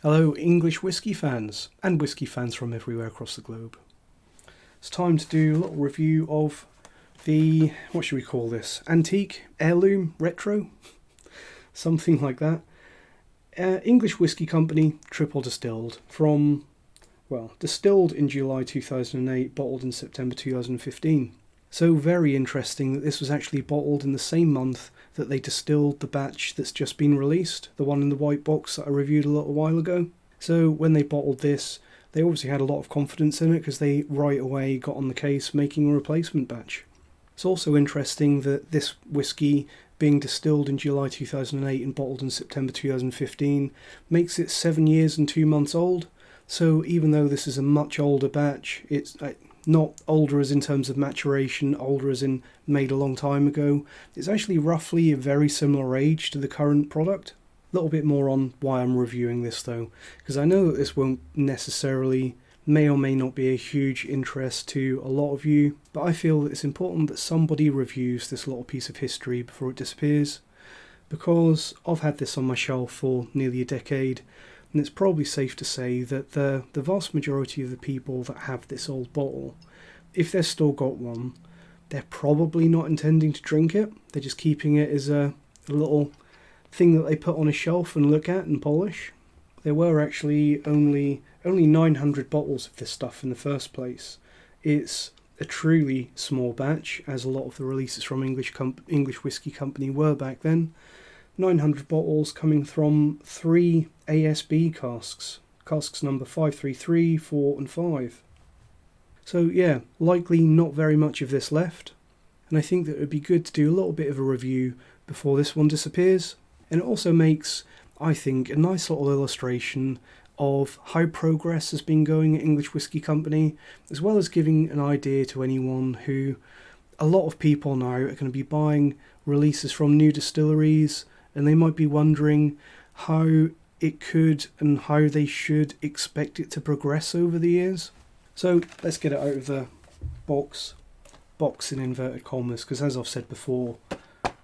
Hello English whisky fans and whisky fans from everywhere across the globe. It's time to do a little review of the, what should we call this, antique, heirloom, retro, something like that. English whisky company, triple distilled, from, well, distilled in July 2008, bottled in September 2015. So very interesting that this was actually bottled in the same month that they distilled the batch that's just been released, the one in the white box that I reviewed a little while ago. So when they bottled this, they obviously had a lot of confidence in it because they right away got on the case making a replacement batch. It's also interesting that this whisky, being distilled in July 2008 and bottled in September 2015, makes it 7 years and 2 months old. So even though this is a much older batch, it's not older as in terms of maturation, older as in made a long time ago. It's actually roughly a very similar age to the current product. A little bit more on why I'm reviewing this though, because I know that this won't necessarily, may or may not be a huge interest to a lot of you, but I feel that it's important that somebody reviews this little piece of history before it disappears, because I've had this on my shelf for nearly a decade, and it's probably safe to say that the vast majority of the people that have this old bottle, if they've still got one, they're probably not intending to drink it. They're just keeping it as a little thing that they put on a shelf and look at and polish. There were actually only 900 bottles of this stuff in the first place. It's a truly small batch, as a lot of the releases from English Whisky Company were back then. 900 bottles coming from 3 ASB casks number 533, 4 and 5. So yeah, likely not very much of this left, and I think that it would be good to do a little bit of a review before this one disappears. And it also makes, I think, a nice little illustration of how progress has been going at English Whisky Company, as well as giving an idea to anyone who, a lot of people now are going to be buying releases from new distilleries, and they might be wondering how it could and how they should expect it to progress over the years. So let's get it out of the box in inverted commas, because as I've said before,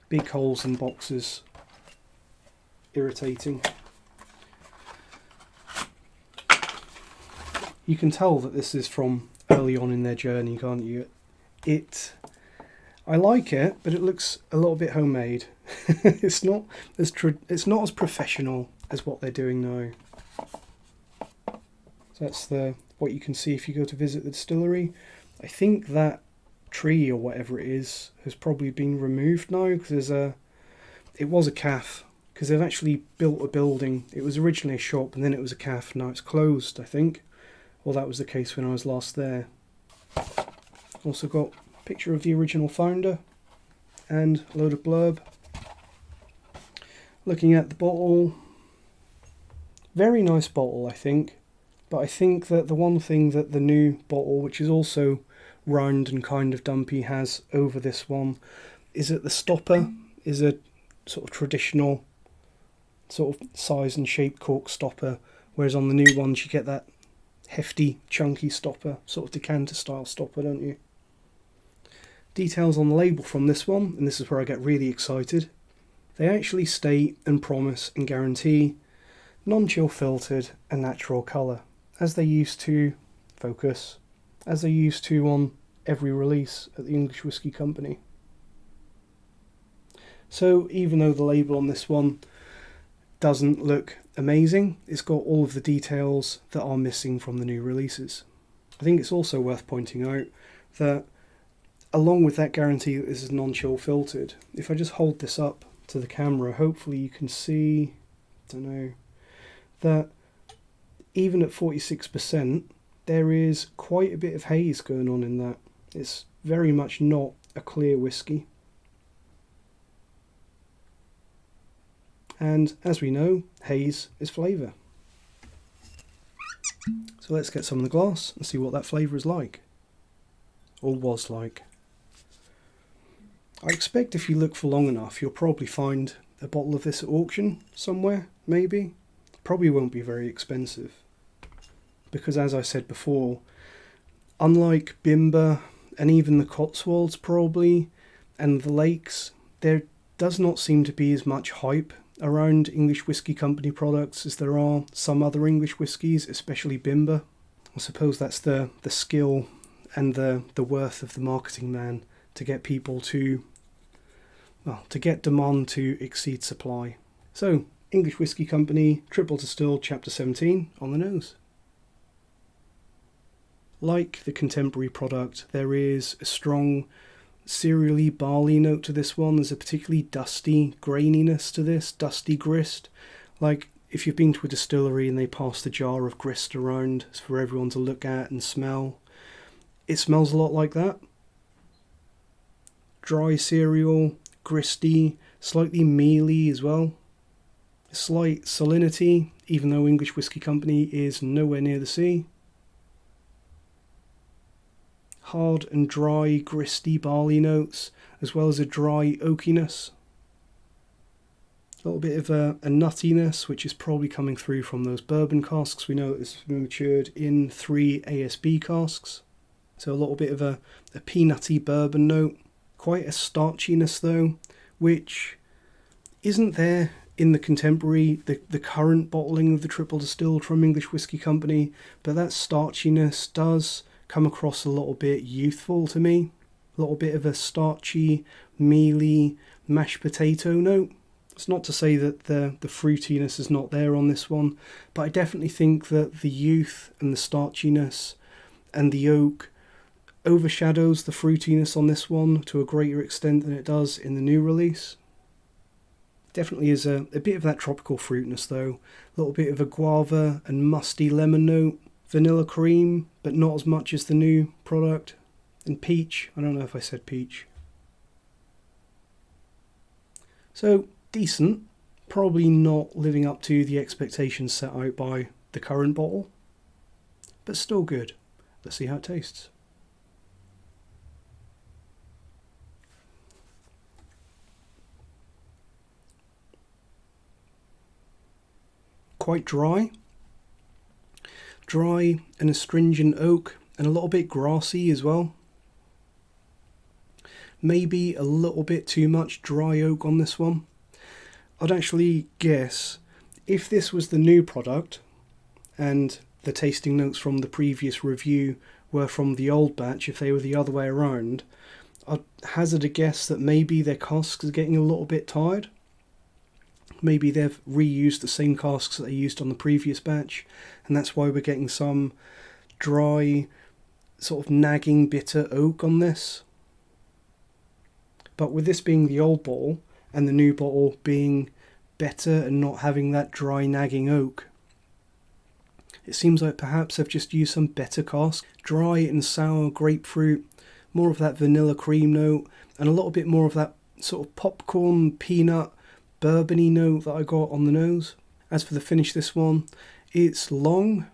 big holes in boxes, irritating. You can tell that this is from early on in their journey, can't you? I like it, but it looks a little bit homemade. It's not as professional as what they're doing now. So that's what you can see if you go to visit the distillery. I think that tree or whatever it is has probably been removed now, because it was a caff, because they've actually built a building. It was originally a shop and then it was a caff. Now it's closed, I think. Well, that was the case when I was last there. Also got a picture of the original founder and a load of blurb. Looking at the bottle, very nice bottle, I think. But I think that the one thing that the new bottle, which is also round and kind of dumpy, has over this one is that the stopper is a sort of traditional sort of size and shape cork stopper, whereas on the new ones you get that hefty, chunky stopper, sort of decanter style stopper, don't you? Details on the label from this one, and this is where I get really excited. They actually state and promise and guarantee non-chill filtered and natural colour, as they used to focus, as they used to on every release at the English Whisky Company. So even though the label on this one doesn't look amazing, it's got all of the details that are missing from the new releases. I think it's also worth pointing out that along with that guarantee that this is non-chill filtered, if I just hold this up to the camera, hopefully you can see, that even at 46%, there is quite a bit of haze going on in that. It's very much not a clear whisky. And as we know, haze is flavour. So let's get some in the glass and see what that flavour is like. Or was like. I expect if you look for long enough, you'll probably find a bottle of this at auction somewhere, maybe. Probably won't be very expensive. Because as I said before, unlike Bimber and even the Cotswolds probably, and the lakes, they're does not seem to be as much hype around English Whisky Company products as there are some other English whiskies, especially Bimber. I suppose that's the skill and the worth of the marketing man to get people to get demand to exceed supply. So, English Whisky Company, Triple Distilled, Chapter 17, on the nose. Like the contemporary product, there is a strong cereally barley note to this one. There's a particularly dusty graininess to this, dusty grist. Like if you've been to a distillery and they pass the jar of grist around for everyone to look at and smell, it smells a lot like that. Dry cereal, gristy, slightly mealy as well. A slight salinity, even though English Whisky Company is nowhere near the sea. Hard and dry, gristy barley notes, as well as a dry oakiness. A little bit of a nuttiness, which is probably coming through from those bourbon casks. We know it's been matured in 3 ASB casks. So a little bit of a peanutty bourbon note. Quite a starchiness though, which isn't there in the contemporary, the current bottling of the Triple Distilled from English Whisky Company, but that starchiness does come across a little bit youthful to me. A little bit of a starchy, mealy, mashed potato note. It's not to say that the fruitiness is not there on this one, but I definitely think that the youth and the starchiness and the oak overshadows the fruitiness on this one to a greater extent than it does in the new release. Definitely is a bit of that tropical fruitness though. A little bit of a guava and musty lemon note. Vanilla cream, but not as much as the new product. And peach. I don't know if I said peach. So, decent. Probably not living up to the expectations set out by the current bottle. But still good. Let's see how it tastes. Quite dry. Dry and astringent oak, and a little bit grassy as well. Maybe a little bit too much dry oak on this one. I'd actually guess if this was the new product and the tasting notes from the previous review were from the old batch, if they were the other way around, I'd hazard a guess that maybe their casks are getting a little bit tired. Maybe they've reused the same casks that they used on the previous batch, and that's why we're getting some dry, sort of nagging bitter oak on this. But with this being the old bottle, and the new bottle being better and not having that dry nagging oak, it seems like perhaps they've just used some better casks. Dry and sour grapefruit, more of that vanilla cream note, and a little bit more of that sort of popcorn, peanut, bourbony note that I got on the nose. As for the finish, this one, it's long,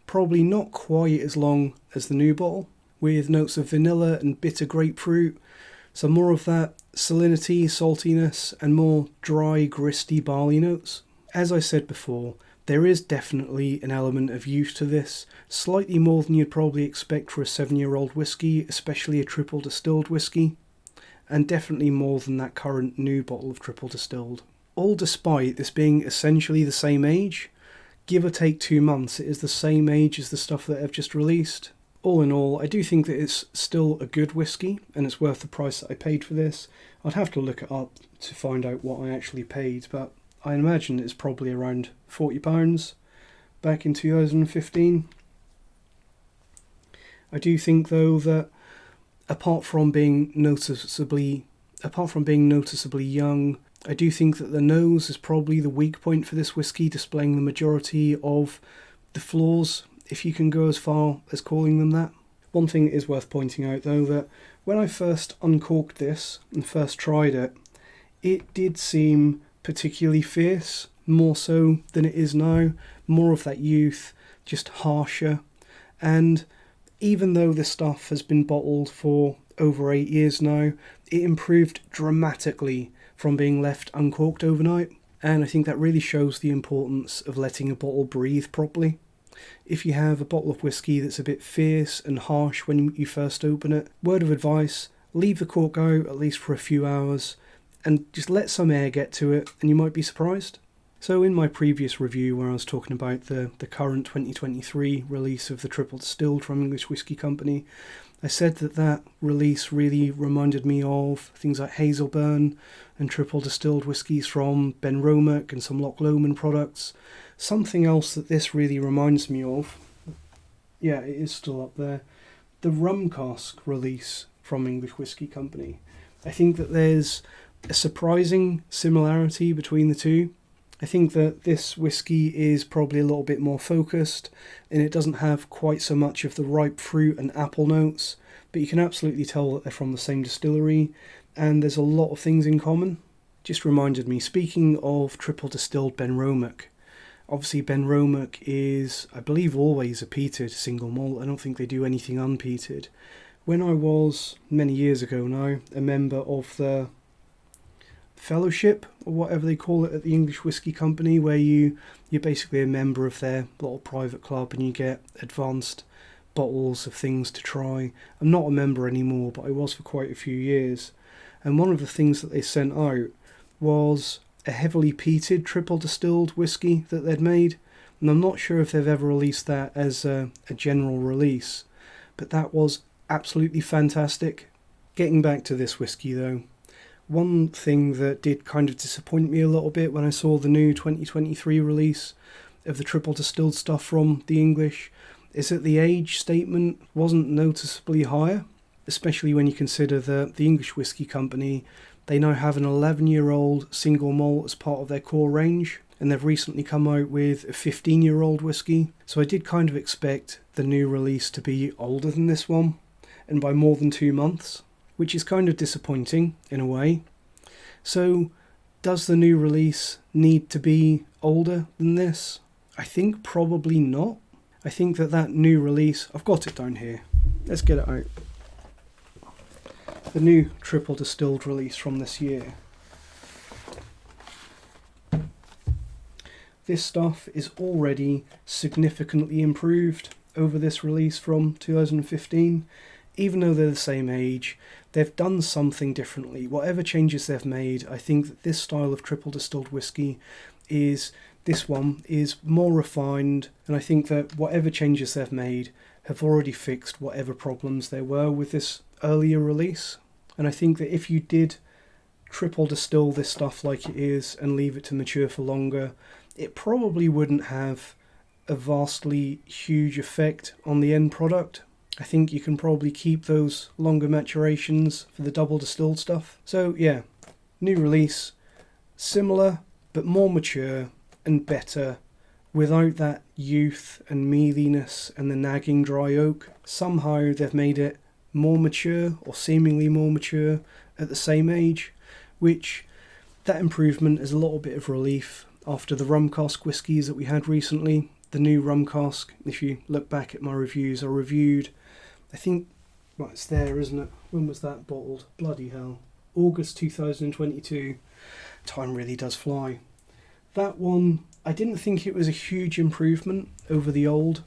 probably not quite as long as the new bottle, with notes of vanilla and bitter grapefruit, so more of that salinity, saltiness, and more dry, gristy barley notes. As I said before, there is definitely an element of youth to this, slightly more than you'd probably expect for a 7-year-old whiskey, especially a triple distilled whiskey, and definitely more than that current new bottle of triple distilled. All despite this being essentially the same age, give or take 2 months, it is the same age as the stuff that I've just released. All in all, I do think that it's still a good whiskey, and it's worth the price that I paid for this. I'd have to look it up to find out what I actually paid, but I imagine it's probably around £40 back in 2015. I do think though that apart from being noticeably young, I do think that the nose is probably the weak point for this whiskey, displaying the majority of the flaws, if you can go as far as calling them that. One thing is worth pointing out though, that when I first uncorked this and first tried it, it did seem particularly fierce, more so than it is now, more of that youth, just harsher. And even though this stuff has been bottled for over 8 years now, it improved dramatically from being left uncorked overnight, and I think that really shows the importance of letting a bottle breathe properly. If you have a bottle of whiskey that's a bit fierce and harsh when you first open it, word of advice, leave the cork out at least for a few hours and just let some air get to it and you might be surprised. So in my previous review where I was talking about the current 2023 release of the Triple Distilled from English Whisky Company, I said that release really reminded me of things like Hazelburn and Triple Distilled whiskies from Ben Romack and some Loch Lomond products. Something else that this really reminds me of, yeah, it is still up there, the rum cask release from English Whisky Company. I think that there's a surprising similarity between the two. I think that this whisky is probably a little bit more focused and it doesn't have quite so much of the ripe fruit and apple notes, but you can absolutely tell that they're from the same distillery and there's a lot of things in common. Just reminded me, speaking of Triple Distilled Ben Romack, obviously Ben Romack is, I believe, always a peated single malt. I don't think they do anything unpeated. When I was, many years ago now, a member of the fellowship, or whatever they call it at the English Whisky Company, where you're basically a member of their little private club and you get advanced bottles of things to try. I'm not a member anymore, but I was for quite a few years. And one of the things that they sent out was a heavily peated triple distilled whisky that they'd made. And I'm not sure if they've ever released that as a general release, but that was absolutely fantastic. Getting back to this whisky though, one thing that did kind of disappoint me a little bit when I saw the new 2023 release of the triple distilled stuff from the English is that the age statement wasn't noticeably higher, especially when you consider that the English Whisky Company, they now have an 11-year-old single malt as part of their core range, and they've recently come out with a 15-year-old whisky. So I did kind of expect the new release to be older than this one, and by more than 2 months, which is kind of disappointing in a way. So does the new release need to be older than this? I think probably not. I think that new release, I've got it down here, let's get it out. The new triple distilled release from this year. This stuff is already significantly improved over this release from 2015. Even though they're the same age, they've done something differently. Whatever changes they've made, I think that this style of triple distilled whisky this one is more refined, and I think that whatever changes they've made have already fixed whatever problems there were with this earlier release. And I think that if you did triple distill this stuff like it is and leave it to mature for longer, it probably wouldn't have a vastly huge effect on the end product. I think you can probably keep those longer maturations for the double distilled stuff. So yeah, new release, similar but more mature and better, without that youth and mealiness and the nagging dry oak. Somehow they've made it more mature, or seemingly more mature, at the same age, which that improvement is a little bit of relief after the rum cask whiskies that we had recently. The new rum cask, if you look back at my reviews, I reviewed, I think, well, it's there, isn't it? When was that bottled? Bloody hell. August 2022. Time really does fly. That one, I didn't think it was a huge improvement over the old,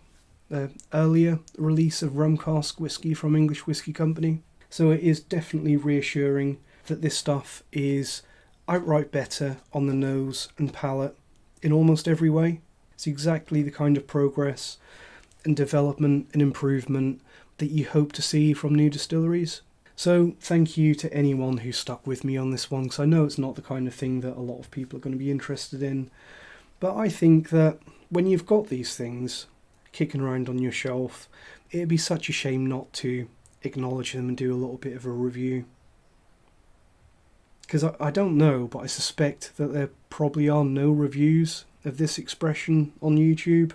earlier release of rum cask whisky from English Whisky Company. So it is definitely reassuring that this stuff is outright better on the nose and palate in almost every way. It's exactly the kind of progress and development and improvement that you hope to see from new distilleries. So thank you to anyone who stuck with me on this one, because I know it's not the kind of thing that a lot of people are going to be interested in. But I think that when you've got these things kicking around on your shelf, it'd be such a shame not to acknowledge them and do a little bit of a review. Because I don't know, but I suspect that there probably are no reviews of this expression on YouTube.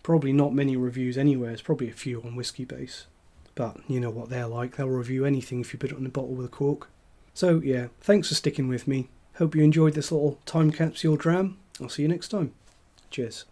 Probably not many reviews anywhere. There's probably a few on Whiskey Base. But you know what they're like. They'll review anything if you put it in a bottle with a cork. So yeah, thanks for sticking with me. Hope you enjoyed this little time capsule dram. I'll see you next time. Cheers.